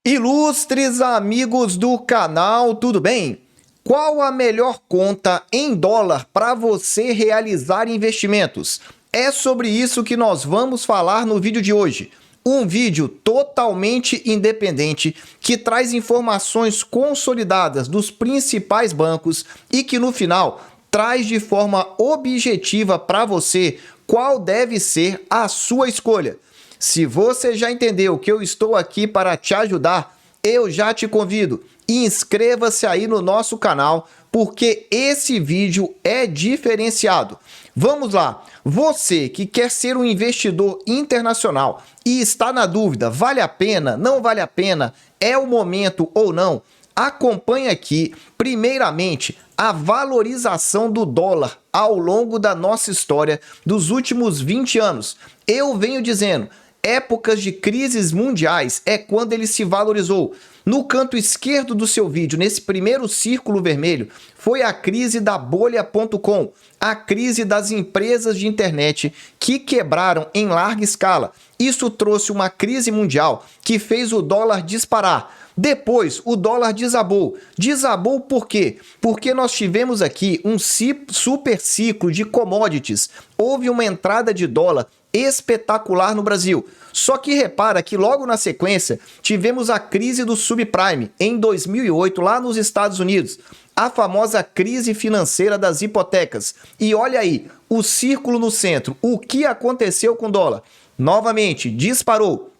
Ilustres amigos do canal, tudo bem? Qual a melhor conta em dólar para você realizar investimentos? É sobre isso que nós vamos falar no vídeo de hoje. Um vídeo totalmente independente que traz informações consolidadas dos principais bancos e que no final traz de forma objetiva para você qual deve ser a sua escolha. Se você já entendeu que eu estou aqui para te ajudar, eu já te convido, inscreva-se aí no nosso canal, porque esse vídeo é diferenciado. Vamos lá, você que quer ser um investidor internacional e está na dúvida, vale a pena, não vale a pena, é o momento ou não? Acompanhe aqui, primeiramente, a valorização do dólar ao longo da nossa história dos últimos 20 anos. Eu venho dizendo, épocas de crises mundiais é quando ele se valorizou. No canto esquerdo do seu vídeo, nesse primeiro círculo vermelho, foi a crise da bolha.com, a crise das empresas de internet que quebraram em larga escala. Isso trouxe uma crise mundial que fez o dólar disparar. Depois, o dólar desabou. Desabou por quê? Porque nós tivemos aqui um super ciclo de commodities. Houve uma entrada de dólar espetacular no Brasil. Só que repara que logo na sequência tivemos a crise do subprime em 2008 lá nos Estados Unidos. A famosa crise financeira das hipotecas. E olha aí, o círculo no centro. O que aconteceu com o dólar? Novamente, disparou.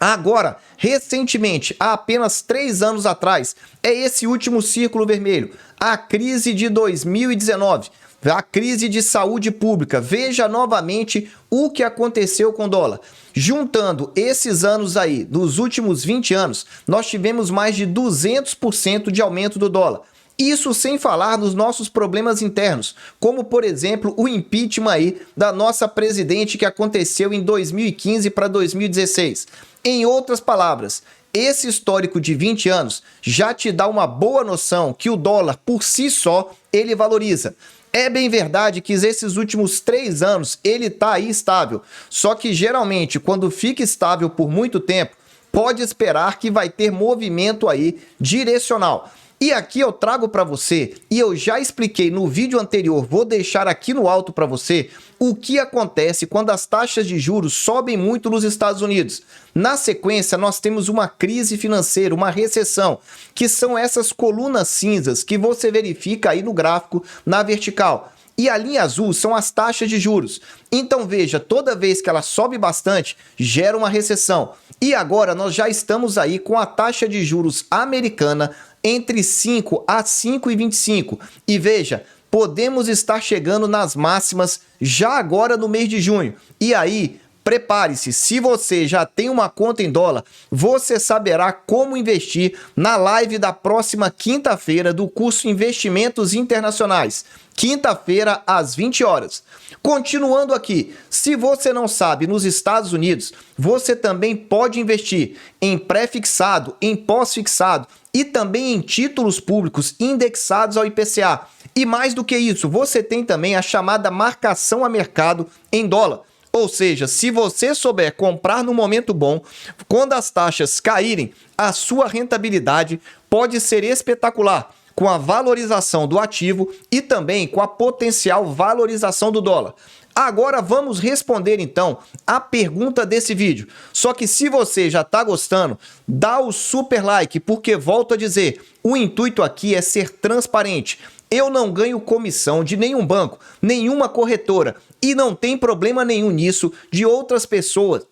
Agora, recentemente, há apenas 3 anos atrás, é esse último círculo vermelho, a crise de 2019, a crise de saúde pública. Veja novamente o que aconteceu com o dólar. Juntando esses anos aí, dos últimos 20 anos, nós tivemos mais de 200% de aumento do dólar. Isso sem falar nos nossos problemas internos, como por exemplo o impeachment aí da nossa presidente que aconteceu em 2015 para 2016. Em outras palavras, esse histórico de 20 anos já te dá uma boa noção que o dólar por si só ele valoriza. É bem verdade que esses últimos 3 anos ele está aí estável, só que geralmente quando fica estável por muito tempo, pode esperar que vai ter movimento aí direcional. E aqui eu trago para você, e eu já expliquei no vídeo anterior, vou deixar aqui no alto para você, o que acontece quando as taxas de juros sobem muito nos Estados Unidos. Na sequência, nós temos uma crise financeira, uma recessão, que são essas colunas cinzas que você verifica aí no gráfico, na vertical. E a linha azul são as taxas de juros. Então veja, toda vez que ela sobe bastante, gera uma recessão. E agora nós já estamos aí com a taxa de juros americana entre 5 a 5,25. E veja, podemos estar chegando nas máximas já agora no mês de junho. E aí, prepare-se, se você já tem uma conta em dólar, você saberá como investir na live da próxima quinta-feira do curso Investimentos Internacionais. Quinta-feira, às 20 horas. Continuando aqui, se você não sabe, nos Estados Unidos, você também pode investir em pré-fixado, em pós-fixado e também em títulos públicos indexados ao IPCA. E mais do que isso, você tem também a chamada marcação a mercado em dólar. Ou seja, se você souber comprar no momento bom, quando as taxas caírem, a sua rentabilidade pode ser espetacular, com a valorização do ativo e também com a potencial valorização do dólar. Agora vamos responder então a pergunta desse vídeo. Só que se você já está gostando, dá o super like, porque volto a dizer, o intuito aqui é ser transparente. Eu não ganho comissão de nenhum banco, nenhuma corretora e não tem problema nenhum nisso de outras pessoas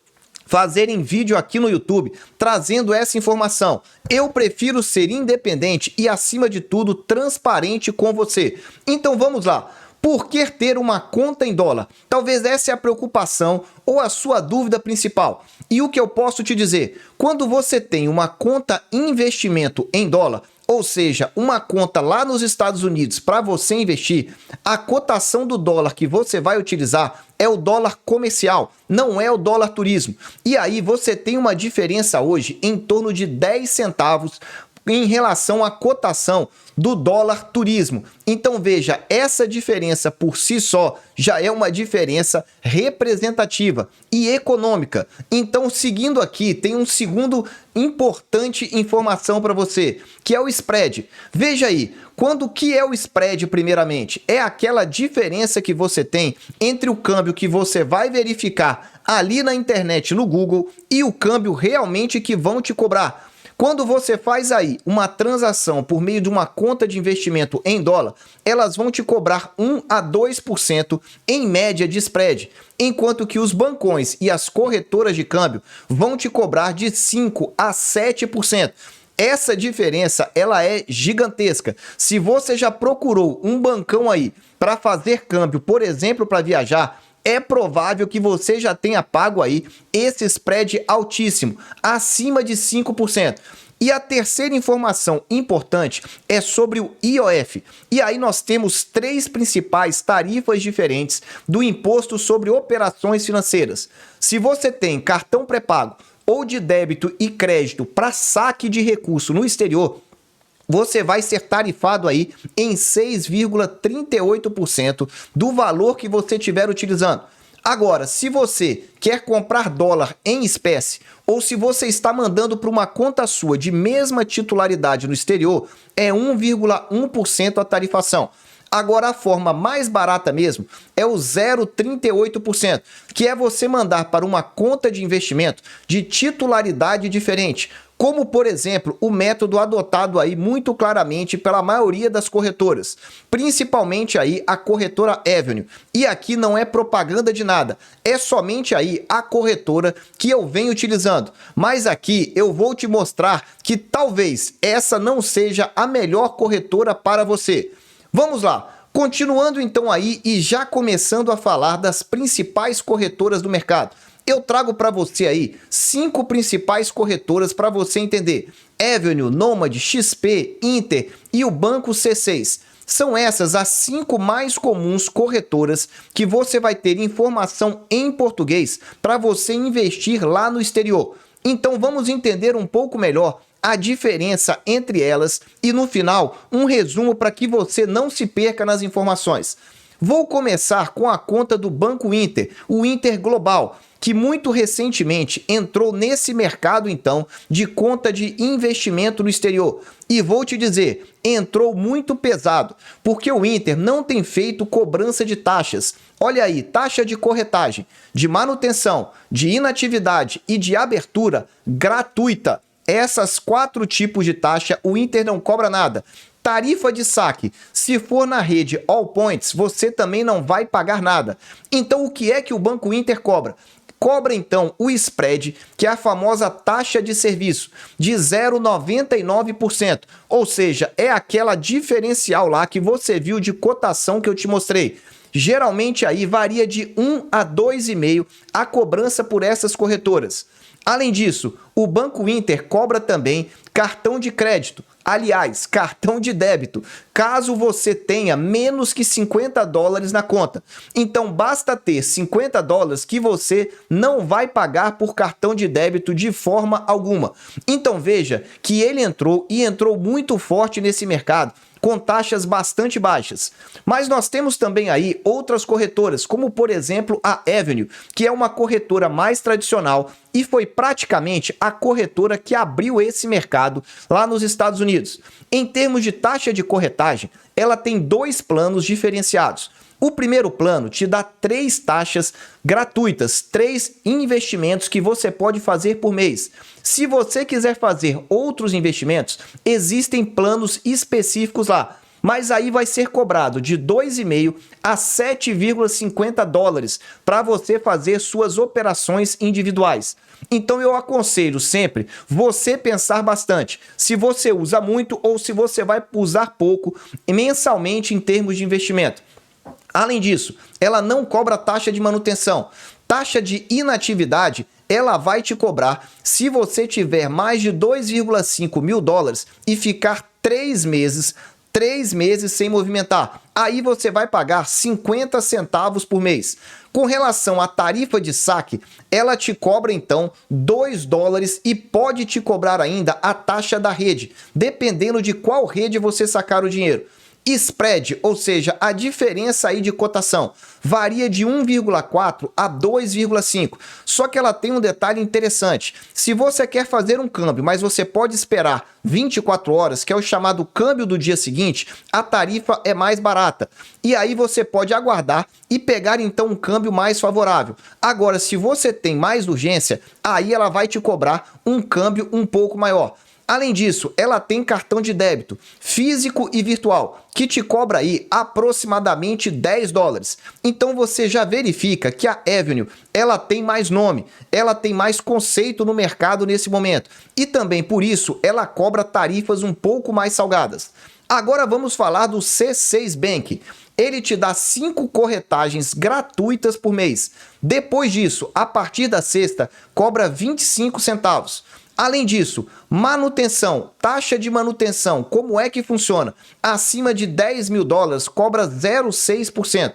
fazerem vídeo aqui no YouTube trazendo essa informação. Eu prefiro ser independente e, acima de tudo, transparente com você. Então vamos lá. Por que ter uma conta em dólar? Talvez essa é a preocupação ou a sua dúvida principal. E o que eu posso te dizer? Quando você tem uma conta investimento em dólar, ou seja, uma conta lá nos Estados Unidos para você investir, a cotação do dólar que você vai utilizar é o dólar comercial, não é o dólar turismo. E aí você tem uma diferença hoje em torno de 10 centavos em relação à cotação do dólar turismo. Então veja, essa diferença por si só já é uma diferença representativa e econômica. Então, seguindo aqui, tem um segundo importante informação para você, que é o spread. Veja aí, quando que é o spread primeiramente? É aquela diferença que você tem entre o câmbio que você vai verificar ali na internet, no Google, e o câmbio realmente que vão te cobrar. Quando você faz aí uma transação por meio de uma conta de investimento em dólar, elas vão te cobrar 1 a 2% em média de spread, enquanto que os bancões e as corretoras de câmbio vão te cobrar de 5 a 7%. Essa diferença, ela é gigantesca. Se você já procurou um bancão aí para fazer câmbio, por exemplo, para viajar, é provável que você já tenha pago aí esse spread altíssimo, acima de 5%. E a terceira informação importante é sobre o IOF. E aí nós temos 3 principais tarifas diferentes do imposto sobre operações financeiras. Se você tem cartão pré-pago ou de débito e crédito para saque de recurso no exterior, você vai ser tarifado aí em 6,38% do valor que você estiver utilizando. Agora, se você quer comprar dólar em espécie ou se você está mandando para uma conta sua de mesma titularidade no exterior, é 1,1% a tarifação. Agora, a forma mais barata mesmo é o 0,38%, que é você mandar para uma conta de investimento de titularidade diferente, como, por exemplo, o método adotado aí muito claramente pela maioria das corretoras, principalmente aí a corretora Avenue. E aqui não é propaganda de nada, é somente aí a corretora que eu venho utilizando. Mas aqui eu vou te mostrar que talvez essa não seja a melhor corretora para você. Vamos lá, continuando então aí e já começando a falar das principais corretoras do mercado. Eu trago para você aí 5 principais corretoras para você entender. Avenue, Nomad, XP, Inter e o Banco C6. São essas as 5 mais comuns corretoras que você vai ter informação em português para você investir lá no exterior. Então vamos entender um pouco melhor a diferença entre elas e, no final, um resumo para que você não se perca nas informações. Vou começar com a conta do Banco Inter, o Inter Global, que muito recentemente entrou nesse mercado, então, de conta de investimento no exterior. E vou te dizer, entrou muito pesado, porque o Inter não tem feito cobrança de taxas. Olha aí, taxa de corretagem, de manutenção, de inatividade e de abertura gratuita. Essas 4 tipos de taxa, o Inter não cobra nada. Tarifa de saque, se for na rede All Points, você também não vai pagar nada. Então, o que é que o Banco Inter cobra? Cobra, então, o spread, que é a famosa taxa de serviço, de 0,99%. Ou seja, é aquela diferencial lá que você viu de cotação que eu te mostrei. Geralmente aí varia de 1 a 2,5% a cobrança por essas corretoras. Além disso, o Banco Inter cobra também cartão de crédito, aliás, cartão de débito, caso você tenha menos que $50 na conta. Então basta ter $50 que você não vai pagar por cartão de débito de forma alguma. Então veja que ele entrou e entrou muito forte nesse mercado, com taxas bastante baixas. Mas nós temos também aí outras corretoras, como por exemplo a Avenue, que é uma corretora mais tradicional e foi praticamente a corretora que abriu esse mercado lá nos Estados Unidos. Em termos de taxa de corretagem, ela tem 2 planos diferenciados. O primeiro plano te dá 3 taxas gratuitas, 3 investimentos que você pode fazer por mês. Se você quiser fazer outros investimentos, existem planos específicos lá, mas aí vai ser cobrado de 2,5 a 7,50 dólares para você fazer suas operações individuais. Então eu aconselho sempre você pensar bastante se você usa muito ou se você vai usar pouco mensalmente em termos de investimento. Além disso, ela não cobra taxa de manutenção. Taxa de inatividade, ela vai te cobrar se você tiver mais de 2,5 mil dólares e ficar 3 meses 3 meses sem movimentar. Aí você vai pagar 50 centavos por mês. Com relação à tarifa de saque, ela te cobra então $2 e pode te cobrar ainda a taxa da rede, dependendo de qual rede você sacar o dinheiro. Spread, ou seja, a diferença aí de cotação, varia de 1,4 a 2,5. Só que ela tem um detalhe interessante. Se você quer fazer um câmbio, mas você pode esperar 24 horas, que é o chamado câmbio do dia seguinte, a tarifa é mais barata. E aí você pode aguardar e pegar então um câmbio mais favorável. Agora, se você tem mais urgência, aí ela vai te cobrar um câmbio um pouco maior. Além disso, ela tem cartão de débito físico e virtual, que te cobra aí aproximadamente $10. Então você já verifica que a Avenue, ela tem mais nome, ela tem mais conceito no mercado nesse momento. E também por isso, ela cobra tarifas um pouco mais salgadas. Agora vamos falar do C6 Bank. Ele te dá 5 corretagens gratuitas por mês. Depois disso, a partir da sexta, cobra 25 centavos. Além disso, manutenção, taxa de manutenção, como é que funciona? Acima de $10 mil cobra 0,6%.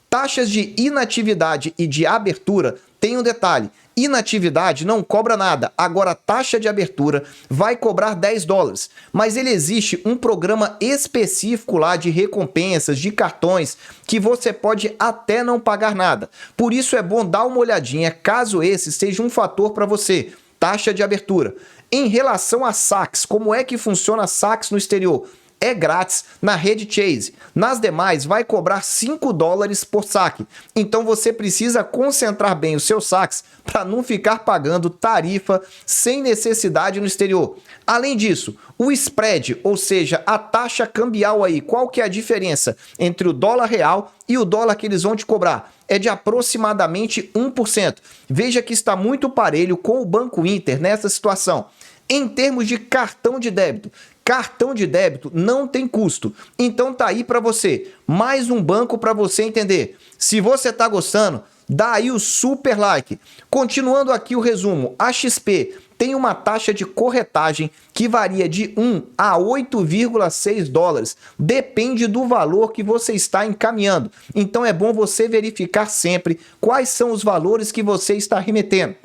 Taxas de inatividade e de abertura tem um detalhe. Inatividade não cobra nada, agora a taxa de abertura vai cobrar $10. Mas ele existe um programa específico lá de recompensas, de cartões, que você pode até não pagar nada. Por isso é bom dar uma olhadinha caso esse seja um fator para você. Taxa de abertura. Em relação a saques, como é que funciona saques no exterior? É grátis na rede Chase. Nas demais, vai cobrar $5 por saque. Então você precisa concentrar bem os seus saques para não ficar pagando tarifa sem necessidade no exterior. Além disso, o spread, ou seja, a taxa cambial aí, qual que é a diferença entre o dólar real e o dólar que eles vão te cobrar? É de aproximadamente 1%. Veja que está muito parelho com o Banco Inter nessa situação. Em termos de cartão de débito não tem custo. Então tá aí para você, mais um banco para você entender. Se você tá gostando, dá aí o super like. Continuando aqui o resumo, a XP tem uma taxa de corretagem que varia de 1 a $8,6. Depende do valor que você está encaminhando. Então é bom você verificar sempre quais são os valores que você está remetendo.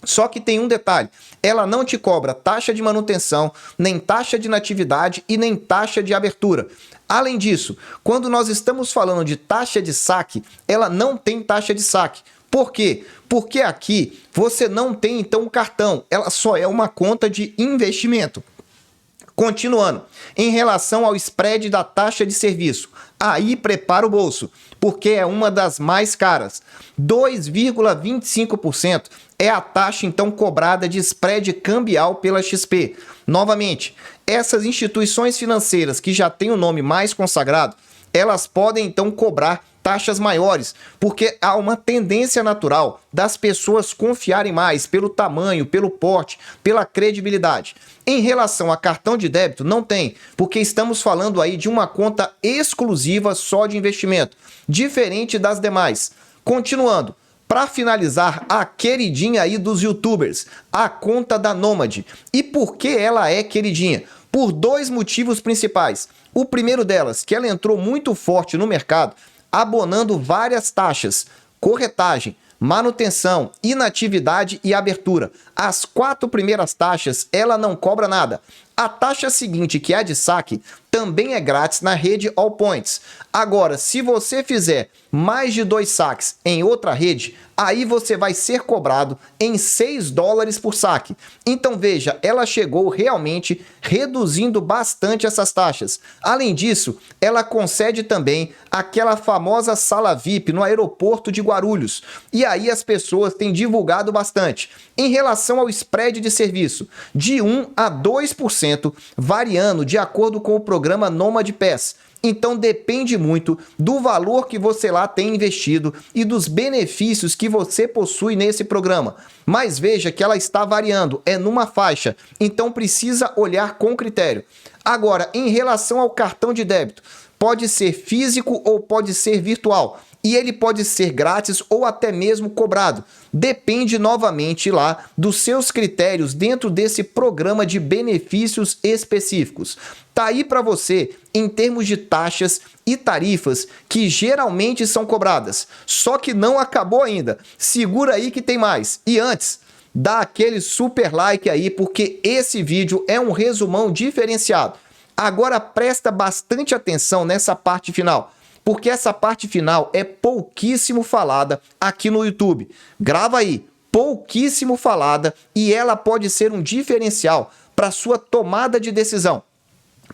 Só que tem um detalhe, ela não te cobra taxa de manutenção, nem taxa de natividade e nem taxa de abertura. Além disso, quando nós estamos falando de taxa de saque, ela não tem taxa de saque. Por quê? Porque aqui você não tem então um cartão, ela só é uma conta de investimento. Continuando, em relação ao spread da taxa de serviço, aí prepara o bolso, porque é uma das mais caras. 2,25% é a taxa então cobrada de spread cambial pela XP. Novamente, essas instituições financeiras que já têm o nome mais consagrado, elas podem então cobrar taxas maiores, porque há uma tendência natural das pessoas confiarem mais pelo tamanho, pelo porte, pela credibilidade. Em relação a cartão de débito, não tem, porque estamos falando aí de uma conta exclusiva só de investimento, diferente das demais. Continuando, para finalizar, a queridinha aí dos youtubers, a conta da Nomad. E por que ela é queridinha? Por 2 motivos principais. O primeiro delas, que ela entrou muito forte no mercado, abonando várias taxas, corretagem, manutenção, inatividade e abertura. As 4 primeiras taxas, ela não cobra nada. A taxa seguinte, que é a de saque, também é grátis na rede All Points. Agora, se você fizer mais de 2 saques em outra rede, aí você vai ser cobrado em $6 por saque. Então veja, ela chegou realmente reduzindo bastante essas taxas. Além disso, ela concede também aquela famosa sala VIP no aeroporto de Guarulhos. E aí as pessoas têm divulgado bastante. Em relação ao spread de serviço, de 1 a 2%, variando de acordo com o programa Nomad Pass. Então depende muito do valor que você lá tem investido e dos benefícios que você possui nesse programa. Mas veja que ela está variando, é numa faixa, então precisa olhar com critério. Agora, em relação ao cartão de débito, pode ser físico ou pode ser virtual. E ele pode ser grátis ou até mesmo cobrado. Depende novamente lá dos seus critérios dentro desse programa de benefícios específicos. Tá aí para você em termos de taxas e tarifas que geralmente são cobradas. Só que não acabou ainda. Segura aí que tem mais. E antes, dá aquele super like aí porque esse vídeo é um resumão diferenciado. Agora presta bastante atenção nessa parte final, porque essa parte final é pouquíssimo falada aqui no YouTube. Grava aí, pouquíssimo falada, e ela pode ser um diferencial para sua tomada de decisão.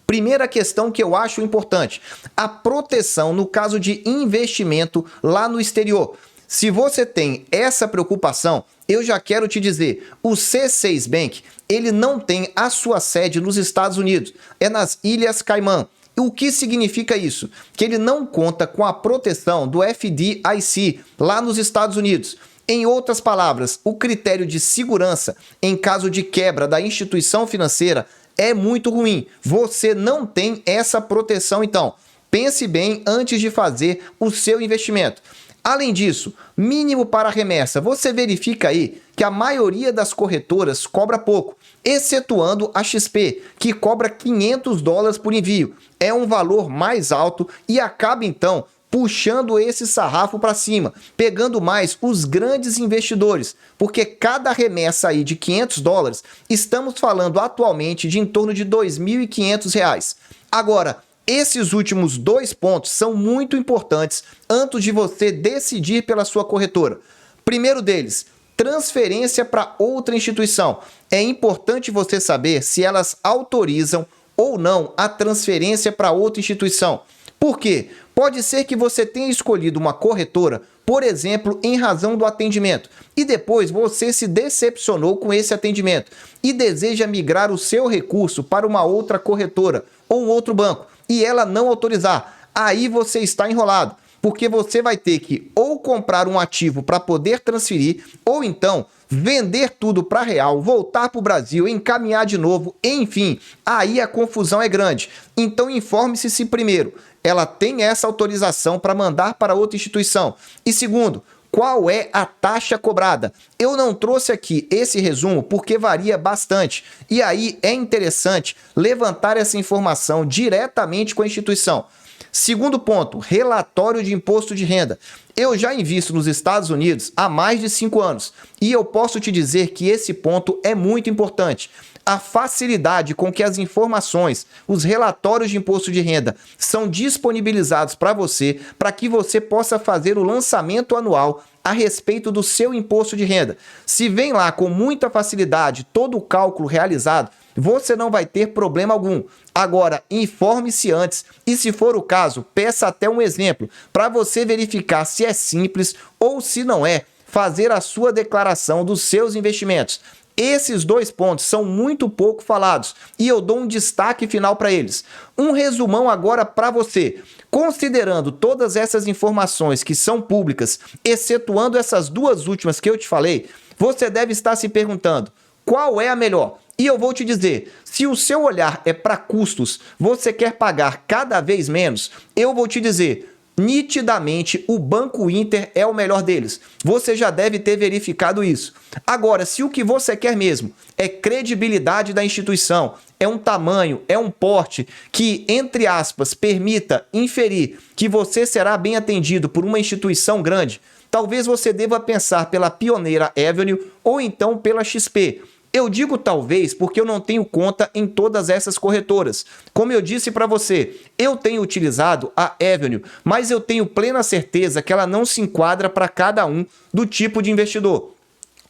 Primeira questão que eu acho importante, a proteção no caso de investimento lá no exterior. Se você tem essa preocupação, eu já quero te dizer, o C6 Bank, ele não tem a sua sede nos Estados Unidos, é nas Ilhas Caimã. O que significa isso? Que ele não conta com a proteção do FDIC lá nos Estados Unidos. Em outras palavras, o critério de segurança em caso de quebra da instituição financeira é muito ruim. Você não tem essa proteção, então. Pense bem antes de fazer o seu investimento. Além disso, mínimo para remessa, você verifica aí que a maioria das corretoras cobra pouco, excetuando a XP, que cobra $500 por envio. É um valor mais alto e acaba então puxando esse sarrafo para cima, pegando mais os grandes investidores, porque cada remessa aí de $500, estamos falando atualmente de em torno de R$ 2.500. Agora, esses últimos dois pontos são muito importantes antes de você decidir pela sua corretora. Primeiro deles, transferência para outra instituição. É importante você saber se elas autorizam ou não a transferência para outra instituição. Por quê? Pode ser que você tenha escolhido uma corretora, por exemplo, em razão do atendimento, e depois você se decepcionou com esse atendimento e deseja migrar o seu recurso para uma outra corretora ou um outro banco, e ela não autorizar. Aí você está enrolado, porque você vai ter que ou comprar um ativo para poder transferir, ou então vender tudo para real, voltar para o Brasil, encaminhar de novo, enfim, aí a confusão é grande. Então informe-se se primeiro, ela tem essa autorização para mandar para outra instituição. E segundo, qual é a taxa cobrada? Eu não trouxe aqui esse resumo porque varia bastante. E aí é interessante levantar essa informação diretamente com a instituição. Segundo ponto, relatório de imposto de renda. Eu já invisto nos Estados Unidos há mais de 5 anos e eu posso te dizer que esse ponto é muito importante. A facilidade com que as informações, os relatórios de imposto de renda são disponibilizados para que você possa fazer o lançamento anual a respeito do seu imposto de renda. Se vem lá com muita facilidade todo o cálculo realizado, você não vai ter problema algum. Agora, informe-se antes e, se for o caso, peça até um exemplo para você verificar se é simples ou, se não é, fazer a sua declaração dos seus investimentos. Esses dois pontos são muito pouco falados e eu dou um destaque final para eles. Um resumão agora para você. Considerando todas essas informações que são públicas, excetuando essas duas últimas que eu te falei, você deve estar se perguntando qual é a melhor. E eu vou te dizer, se o seu olhar é para custos, você quer pagar cada vez menos, eu vou te dizer, nitidamente o Banco Inter é o melhor deles. Você já deve ter verificado isso. Agora, se o que você quer mesmo é credibilidade da instituição, é um tamanho, é um porte que, entre aspas, permita inferir que você será bem atendido por uma instituição grande, talvez você deva pensar pela pioneira Avenue ou então pela XP. Eu digo talvez porque eu não tenho conta em todas essas corretoras. Como eu disse para você, eu tenho utilizado a Avenue, mas eu tenho plena certeza que ela não se enquadra para cada um do tipo de investidor.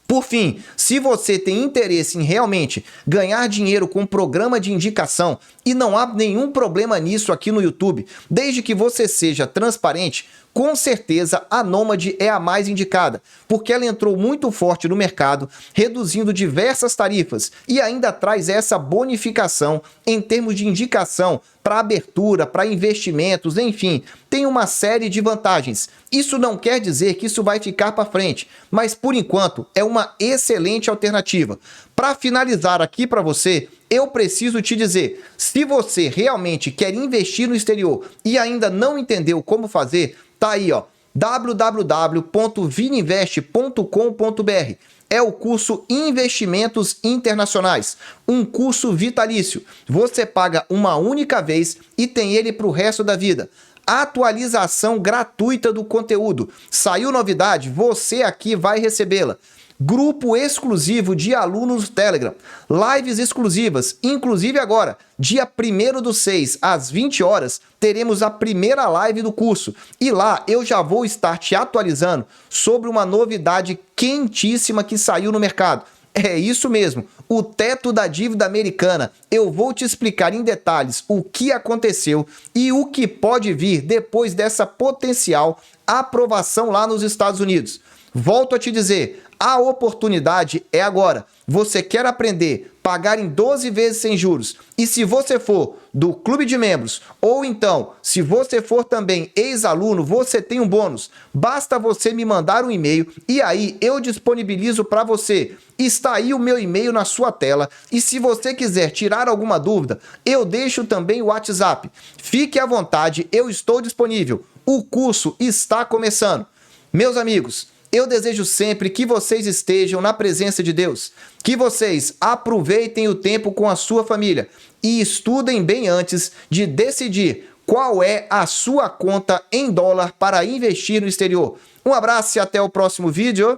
Por fim, se você tem interesse em realmente ganhar dinheiro com programa de indicação, e não há nenhum problema nisso aqui no YouTube, desde que você seja transparente, com certeza a Nomad é a mais indicada, porque ela entrou muito forte no mercado, reduzindo diversas tarifas e ainda traz essa bonificação em termos de indicação para abertura, para investimentos, enfim, tem uma série de vantagens. Isso não quer dizer que isso vai ficar para frente, mas por enquanto é uma excelente alternativa. Para finalizar aqui para você, eu preciso te dizer, se você realmente quer investir no exterior e ainda não entendeu como fazer, tá aí, ó, www.vininvest.com.br. É o curso Investimentos Internacionais, um curso vitalício. Você paga uma única vez e tem ele para o resto da vida. Atualização gratuita do conteúdo. Saiu novidade? Você aqui vai recebê-la. Grupo exclusivo de alunos do Telegram, lives exclusivas, inclusive agora, dia 1º/6, às 20 horas, teremos a primeira live do curso. E lá eu já vou estar te atualizando sobre uma novidade quentíssima que saiu no mercado. É isso mesmo, o teto da dívida americana. Eu vou te explicar em detalhes o que aconteceu e o que pode vir depois dessa potencial aprovação lá nos Estados Unidos. Volto a te dizer, a oportunidade é agora. Você quer aprender, pagar em 12 vezes sem juros. E se você for do clube de membros, ou então, se você for também ex-aluno, você tem um bônus. Basta você me mandar um e-mail e aí eu disponibilizo para você. Está aí o meu e-mail na sua tela. E se você quiser tirar alguma dúvida, eu deixo também o WhatsApp. Fique à vontade, eu estou disponível. O curso está começando. Meus amigos, eu desejo sempre que vocês estejam na presença de Deus, que vocês aproveitem o tempo com a sua família e estudem bem antes de decidir qual é a sua conta em dólar para investir no exterior. Um abraço e até o próximo vídeo.